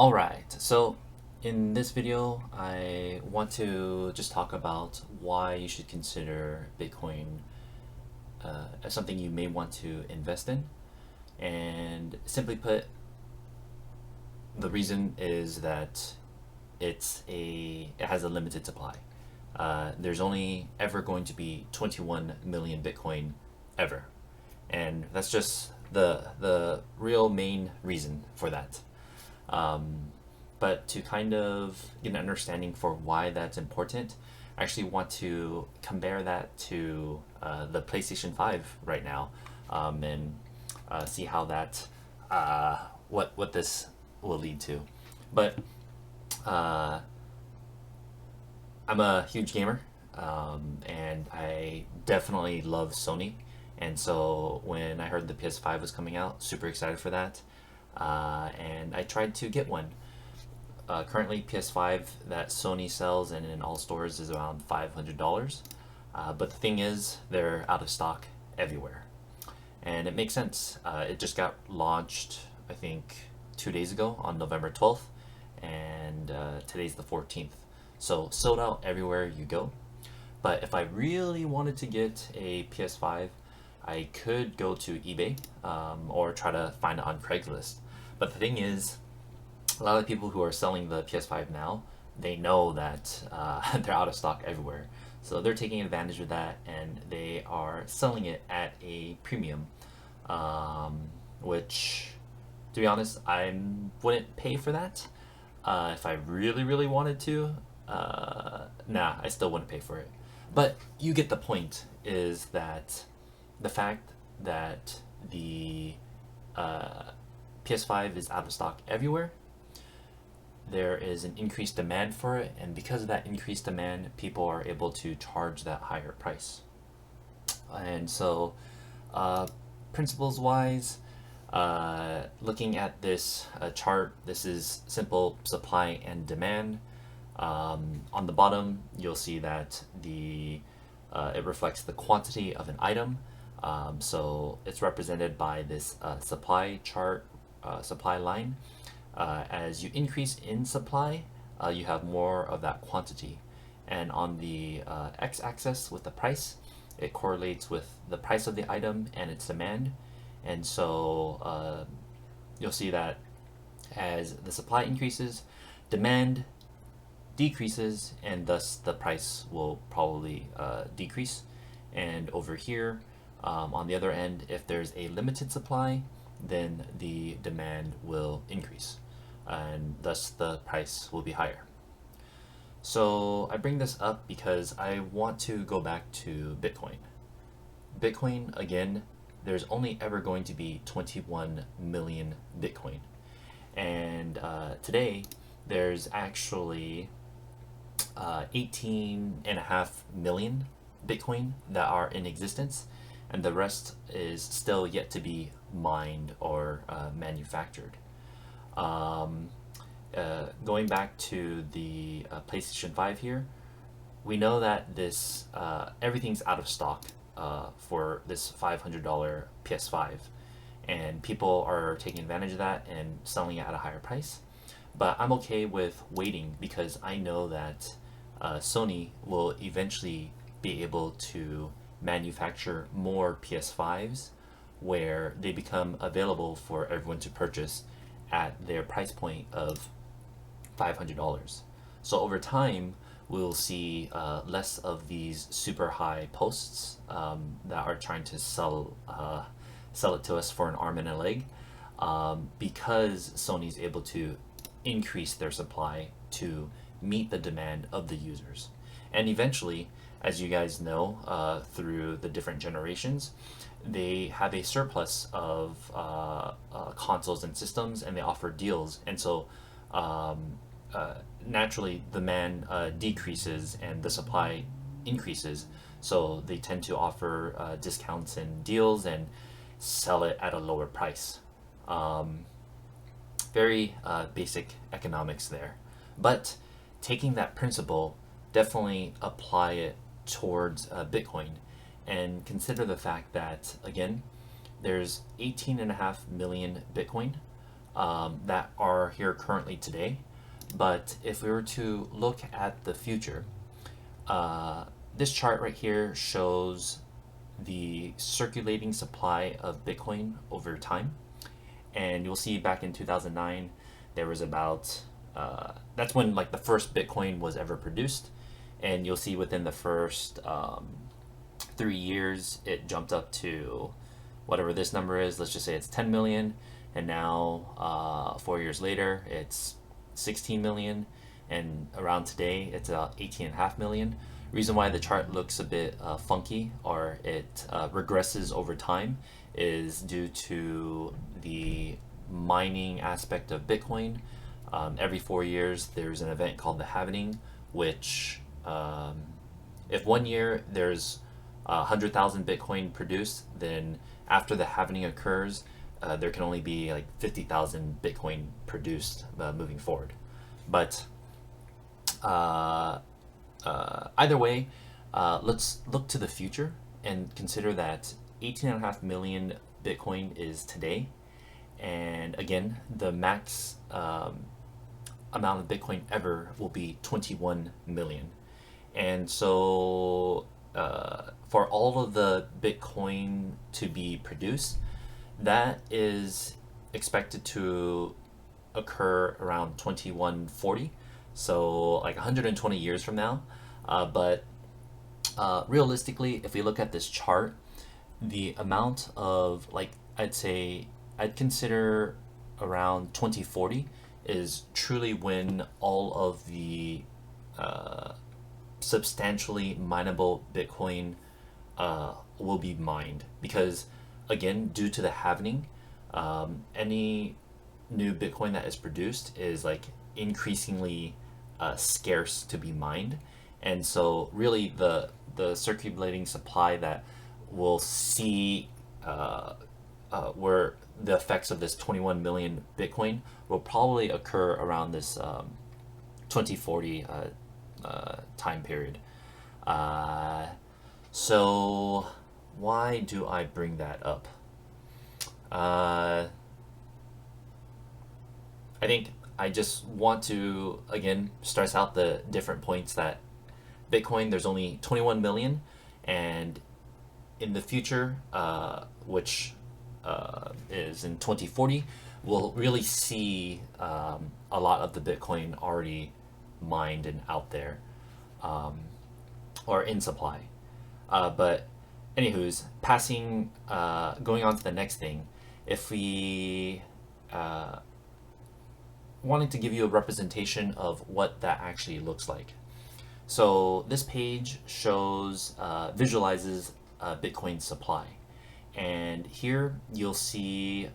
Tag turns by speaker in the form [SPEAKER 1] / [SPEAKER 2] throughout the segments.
[SPEAKER 1] Alright, so in this video, I want to just talk about why you should consider Bitcoin as something you may want to invest in. And simply put, the reason is that it has a limited supply. There's only ever going to be 21 million Bitcoin ever, and that's just the real main reason for that. But to kind of get an understanding for why that's important, I actually want to compare that to the PlayStation 5 right now, and see how that what this will lead to. But uh, I'm a huge gamer, and I definitely love Sony. And so when I heard the PS5 was coming out, super excited for that. And I tried to get one. Currently, PS5 that Sony sells and in all stores is around $500. But the thing is, they're out of stock everywhere. And it makes sense. It just got launched, I think, 2 days ago on November 12th, and today's the 14th. So sold out everywhere you go. But if I really wanted to get a PS5, I could go to eBay, or try to find it on Craigslist. But the thing is, a lot of people who are selling the PS5 now, they know that they're out of stock everywhere. So they're taking advantage of that, and they are selling it at a premium, which, to be honest, I wouldn't pay for that. If I really, really wanted to, nah, I still wouldn't pay for it. But you get the point, is that the fact that the PS5 is out of stock everywhere, there is an increased demand for it, and because of that increased demand, people are able to charge that higher price. And so, principles wise, looking at this chart, this is simple supply and demand. On the bottom, you'll see that it reflects the quantity of an item. So it's represented by this supply chart, supply line. As you increase in supply, you have more of that quantity. And on the x-axis with the price, it correlates with the price of the item and its demand. And so you'll see that as the supply increases, demand decreases, and thus the price will probably decrease. And over here, on the other end, if there's a limited supply, then the demand will increase, and thus the price will be higher. So I bring this up because I want to go back to Bitcoin. Bitcoin, again, there's only ever going to be 21 million Bitcoin. And today, there's actually 18.5 million Bitcoin that are in existence, and the rest is still yet to be mined or manufactured. Going back to the PlayStation 5 here, we know that this everything's out of stock for this $500 PS5, and people are taking advantage of that and selling it at a higher price. But I'm okay with waiting because I know that Sony will eventually be able to manufacture more PS5s where they become available for everyone to purchase at their price point of $500. So over time, we'll see less of these super high posts that are trying to sell it to us for an arm and a leg, because Sony's able to increase their supply to meet the demand of the users. And eventually, as you guys know, through the different generations, they have a surplus of consoles and systems, and they offer deals. And so naturally, demand decreases and the supply increases. So they tend to offer discounts and deals and sell it at a lower price. Very basic economics there. But taking that principle, definitely apply it towards Bitcoin, and consider the fact that, again, there's 18.5 million Bitcoin. that are here currently today. But if we were to look at the future, this chart right here shows the circulating supply of Bitcoin over time. And you'll see back in 2009, there was about, that's when like the first Bitcoin was ever produced. And you'll see within the first 3 years, it jumped up to whatever this number is. Let's just say it's 10 million. And now 4 years later, it's 16 million. And around today, it's 18.5 million. Reason why the chart looks a bit funky, or it regresses over time, is due to the mining aspect of Bitcoin. Every 4 years, there's an event called the halving, which if 1 year there's 100,000 Bitcoin produced, then after the halving occurs, there can only be like 50,000 Bitcoin produced moving forward. But either way, let's look to the future and consider that 18.5 million Bitcoin is today. And again, the max amount of Bitcoin ever will be 21 million. And so for all of the Bitcoin to be produced, that is expected to occur around 2140. So like 120 years from now. But realistically, if we look at this chart, the amount of, like, I'd consider around 2040 is truly when all of the substantially mineable Bitcoin will be mined. Because again, due to the halving, any new Bitcoin that is produced is like increasingly scarce to be mined. And so really the circulating supply that we'll see where the effects of this 21 million Bitcoin will probably occur around this 2040 time period. So why do I bring that up? I think I just want to, again, stress out the different points that Bitcoin, there's only 21 million, and in the future, which is in 2040, we'll really see a lot of the Bitcoin already mined and out there, or in supply. But anywho's, going on to the next thing, if we wanted to give you a representation of what that actually looks like. So this page shows, visualizes Bitcoin supply. And here you'll see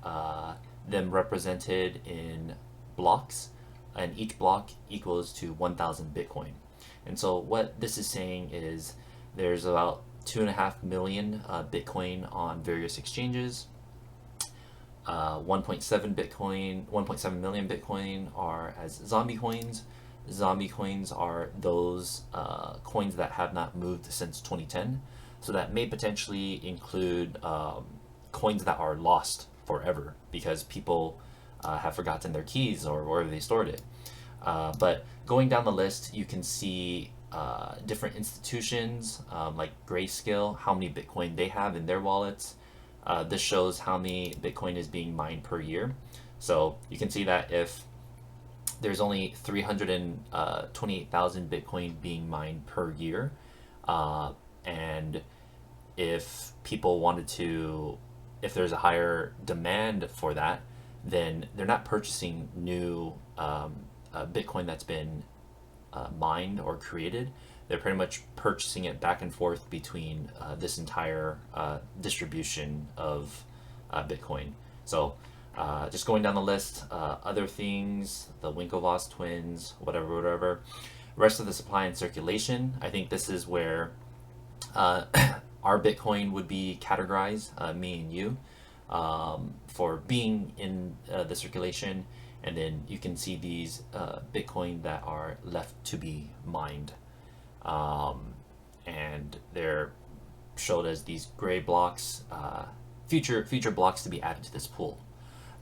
[SPEAKER 1] them represented in blocks, and each block equals to 1,000 Bitcoin. And so what this is saying is there's about 2.5 million Bitcoin on various exchanges. 1.7 million Bitcoin are as zombie coins. Zombie coins are those coins that have not moved since 2010. So that may potentially include coins that are lost forever because people have forgotten their keys or where they stored it. But going down the list, you can see different institutions like Grayscale, how many Bitcoin they have in their wallets. This shows how many Bitcoin is being mined per year. So you can see that if there's only 328,000 Bitcoin being mined per year, and if people wanted to, if there's a higher demand for that, then they're not purchasing new Bitcoin that's been mined or created. They're pretty much purchasing it back and forth between this entire distribution of Bitcoin. So just going down the list, other things, the Winklevoss twins, whatever. Rest of the supply and circulation, I think this is where our Bitcoin would be categorized, me and you, for being in the circulation. And then you can see these Bitcoin that are left to be mined. And they're showed as these gray blocks, future blocks to be added to this pool.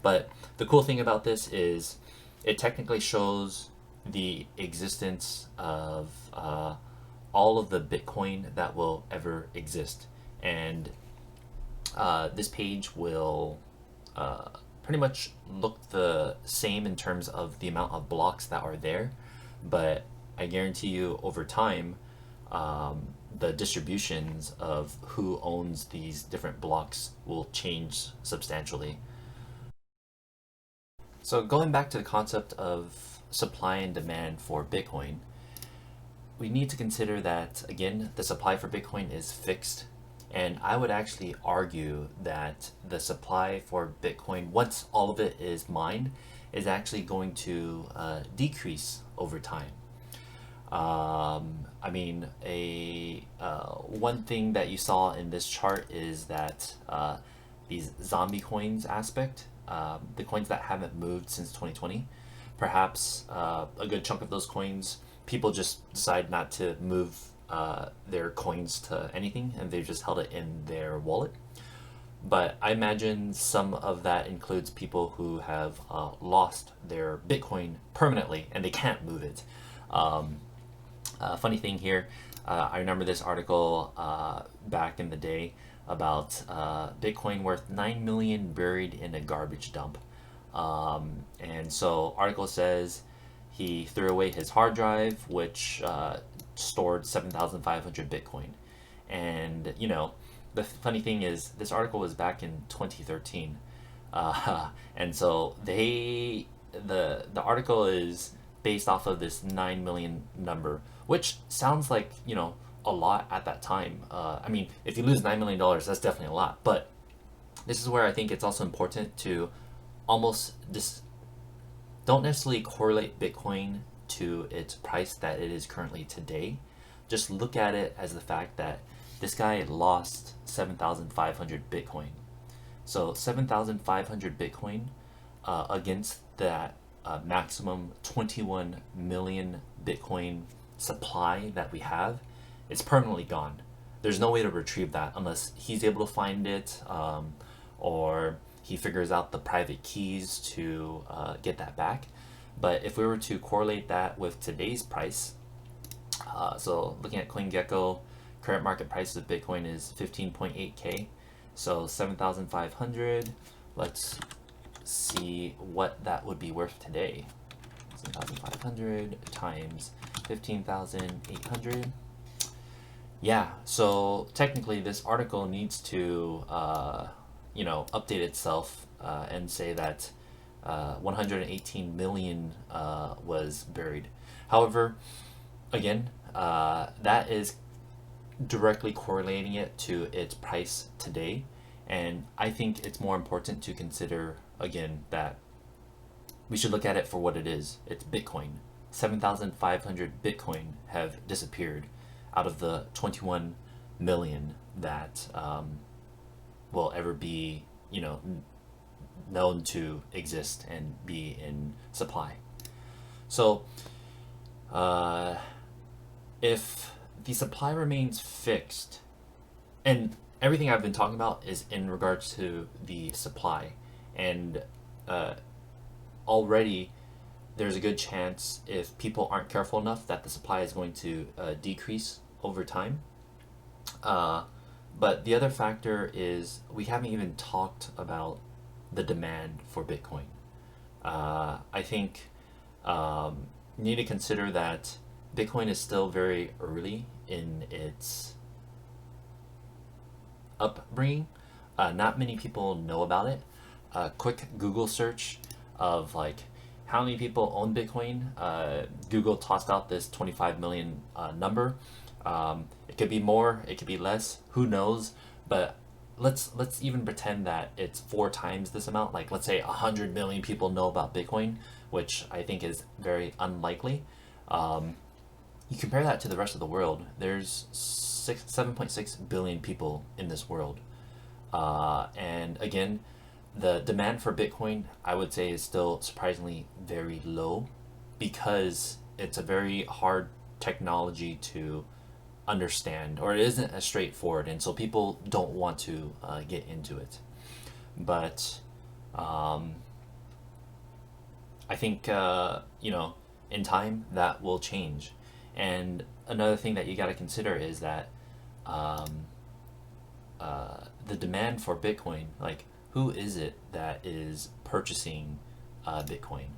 [SPEAKER 1] But the cool thing about this is it technically shows the existence of all of the Bitcoin that will ever exist. And this page will pretty much look the same in terms of the amount of blocks that are there, but I guarantee you over time, the distributions of who owns these different blocks will change substantially. So going back to the concept of supply and demand for Bitcoin, we need to consider that, again, the supply for Bitcoin is fixed. And I would actually argue that the supply for Bitcoin, once all of it is mined, is actually going to decrease over time. I mean, one thing that you saw in this chart is that these zombie coins aspect, the coins that haven't moved since 2020, perhaps a good chunk of those coins, people just decide not to move their coins to anything, and they just held it in their wallet. But I imagine some of that includes people who have lost their Bitcoin permanently and they can't move it. Funny thing here, I remember this article back in the day about Bitcoin worth 9 million buried in a garbage dump. And so article says he threw away his hard drive, which stored 7,500 Bitcoin. And, you know, the funny thing is this article was back in 2013. And so the article is based off of this 9 million number, which sounds like, you know, a lot at that time. I mean, if you lose $9 million, that's definitely a lot. But this is where I think it's also important to almost don't necessarily correlate Bitcoin to its price that it is currently today. Just look at it as the fact that this guy lost 7,500 Bitcoin. So 7,500 Bitcoin against that maximum 21 million Bitcoin supply that we have, it's permanently gone. There's no way to retrieve that unless he's able to find it, or he figures out the private keys to get that back. But if we were to correlate that with today's price, so looking at CoinGecko, current market price of Bitcoin is 15.8K. So 7,500, let's see what that would be worth today. 7,500 times 15,800. Yeah, so technically this article needs to, update itself and say that 118 million was buried. However, again, that is directly correlating it to its price today. And I think it's more important to consider, again, that we should look at it for what it is. It's Bitcoin. 7,500 Bitcoin have disappeared out of the 21 million that will ever be, known to exist and be in supply. So if the supply remains fixed, and everything I've been talking about is in regards to the supply, and already there's a good chance, if people aren't careful enough, that the supply is going to decrease over time. But the other factor is we haven't even talked about the demand for Bitcoin. I think you need to consider that Bitcoin is still very early in its upbringing. Not many people know about it. A quick Google search of like how many people own Bitcoin. Google tossed out this 25 million number. It could be more, it could be less, who knows? But let's even pretend that it's 4 times this amount. Like, let's say 100 million people know about Bitcoin, which I think is very unlikely. You compare that to the rest of the world. There's 7.6 billion people in this world, and again, the demand for Bitcoin, I would say, is still surprisingly very low because it's a very hard technology to understand, or it isn't as straightforward, and so people don't want to get into it. But I think in time that will change. And another thing that you got to consider is that um, the demand for Bitcoin, like who is it that is purchasing Bitcoin?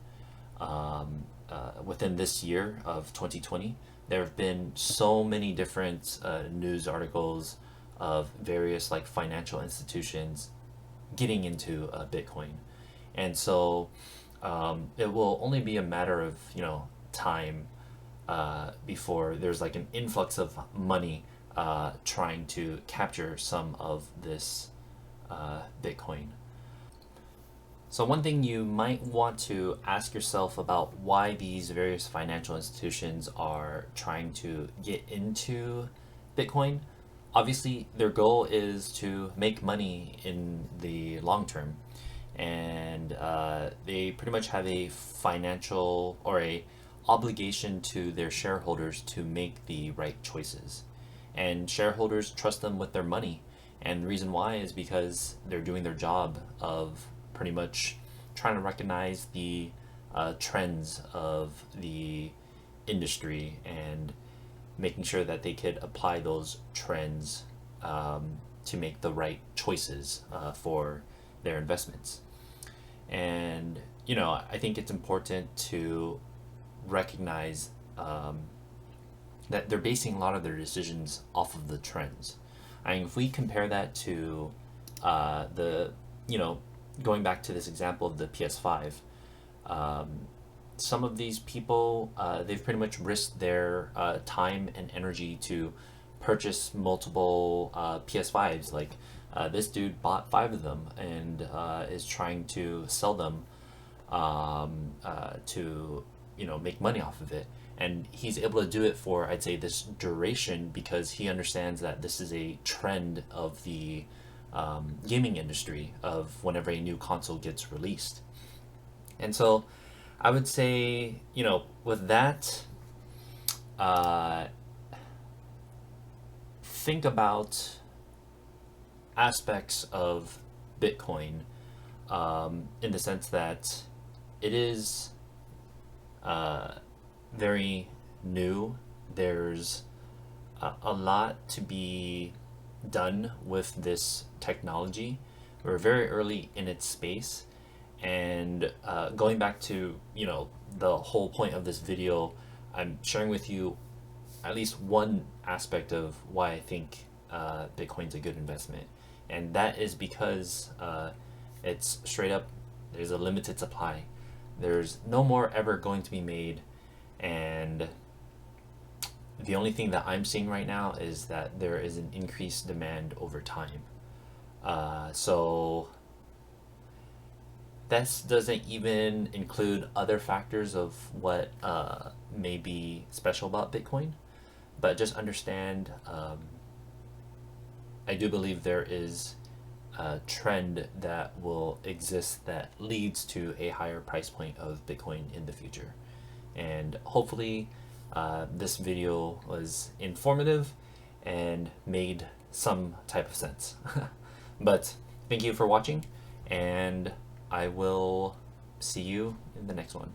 [SPEAKER 1] Within this year of 2020, there have been so many different news articles of various like financial institutions getting into Bitcoin, and so it will only be a matter of time before there's like an influx of money trying to capture some of this Bitcoin. So one thing you might want to ask yourself about why these various financial institutions are trying to get into Bitcoin. Obviously, their goal is to make money in the long term, and they pretty much have a financial or a obligation to their shareholders to make the right choices, and shareholders trust them with their money. And the reason why is because they're doing their job of pretty much trying to recognize the trends of the industry and making sure that they could apply those trends to make the right choices for their investments. And I think it's important to recognize that they're basing a lot of their decisions off of the trends. I mean, if we compare that to the, going back to this example of the PS5, some of these people, they've pretty much risked their time and energy to purchase multiple PS5s. Like this dude bought 5 of them and is trying to sell them to make money off of it. And he's able to do it for, I'd say, this duration because he understands that this is a trend of the gaming industry of whenever a new console gets released. And so I would say, with that, think about aspects of Bitcoin in the sense that it is very new. There's a lot to be done with this technology. We're very early in its space, and going back to the whole point of this video, I'm sharing with you at least one aspect of why I think Bitcoin's a good investment, and that is because it's straight up, there's a limited supply. There's no more ever going to be made, and the only thing that I'm seeing right now is that there is an increased demand over time. So this doesn't even include other factors of what may be special about Bitcoin, but just understand I do believe there is a trend that will exist that leads to a higher price point of Bitcoin in the future. And hopefully this video was informative and made some type of sense. But thank you for watching, and I will see you in the next one.